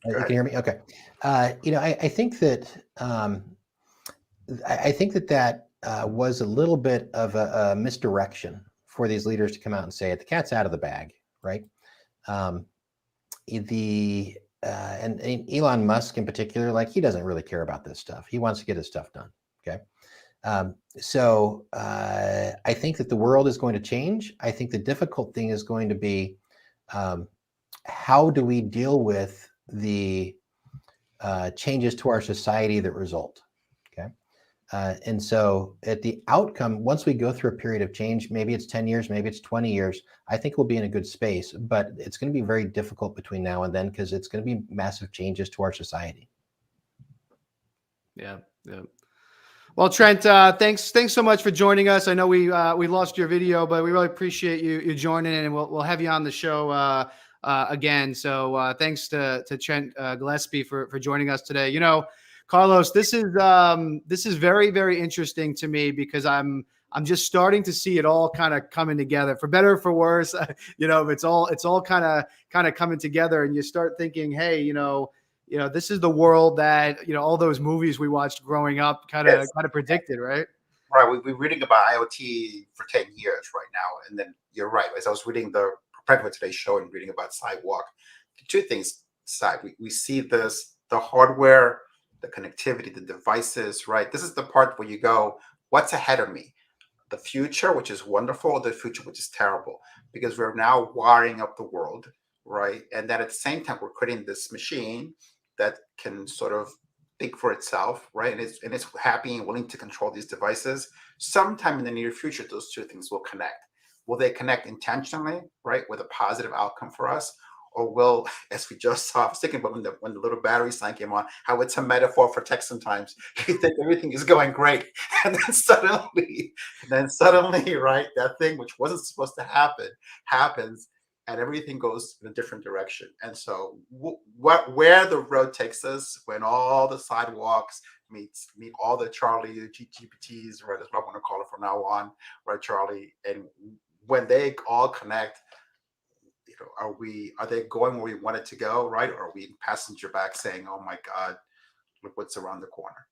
You can hear me? Okay. I think that that was a little bit of a misdirection for these leaders to come out and say it. The cat's out of the bag, right? And Elon Musk in particular, like he doesn't really care about this stuff. He wants to get his stuff done. Okay. So I think that the world is going to change. I think the difficult thing is going to be how do we deal with the changes to our society that result? Okay. And so at the outcome, once we go through a period of change, maybe it's 10 years, maybe it's 20 years, I think we'll be in a good space, but it's going to be very difficult between now and then because it's going to be massive changes to our society. Yeah. Yeah. Well, Trent, thanks so much for joining us. I know we lost your video, but we really appreciate you joining in, and we'll have you on the show again. So thanks to Trent Gillespie for joining us today. You know, Carlos, this is very, very interesting to me because I'm just starting to see it all kind of coming together, for better or for worse. You know, it's all kind of coming together, and you start thinking, hey, this is the world that, all those movies we watched growing up kind Yes. of predicted, right? Right. We're reading about IoT for 10 years right now. And then you're right. As I was reading preparing for today's show and reading about Sidewalk, two things side. We see this, the hardware, the connectivity, the devices, right? This is the part where you go, what's ahead of me? The future, which is wonderful, or the future, which is terrible, because we're now wiring up the world, right? And then at the same time, we're creating this machine that can sort of think for itself, right? And it's happy and willing to control these devices. Sometime in the near future, those two things will connect. Will they connect intentionally, right, with a positive outcome for us? Or will, as we just saw, I was thinking about when the little battery sign came on, how it's a metaphor for tech sometimes. You think everything is going great, and then suddenly, right, that thing which wasn't supposed to happen happens, and everything goes in a different direction. And so, where the road takes us, when all the sidewalks meet all the Charlie GPTs, right? That's what I want to call it from now on, right, Charlie? And when they all connect, are they going where we want it to go, right? Or are we in passenger back saying, "Oh my God, look what's around the corner"?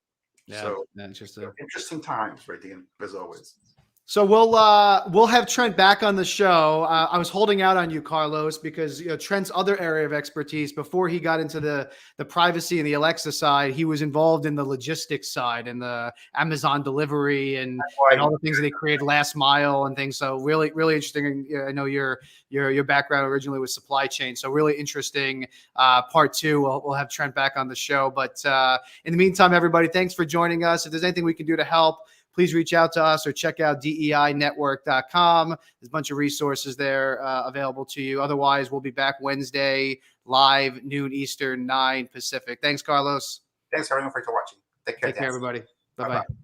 Yeah, So interesting. interesting times, right, Dean, as always. So we'll have Trent back on the show. I was holding out on you, Carlos, because Trent's other area of expertise, before he got into the privacy and the Alexa side, he was involved in the logistics side and the Amazon delivery and all the things that they created last mile and things. So really, really interesting. And I know your background originally was supply chain, so really interesting. Part two, we'll have Trent back on the show. But in the meantime, everybody, thanks for joining us. If there's anything we can do to help, please reach out to us or check out DEInetwork.com. There's a bunch of resources there available to you. Otherwise, we'll be back Wednesday, live, noon Eastern, 9 Pacific. Thanks, Carlos. Thanks everyone for watching. Take care, everybody. Bye-bye. Bye-bye.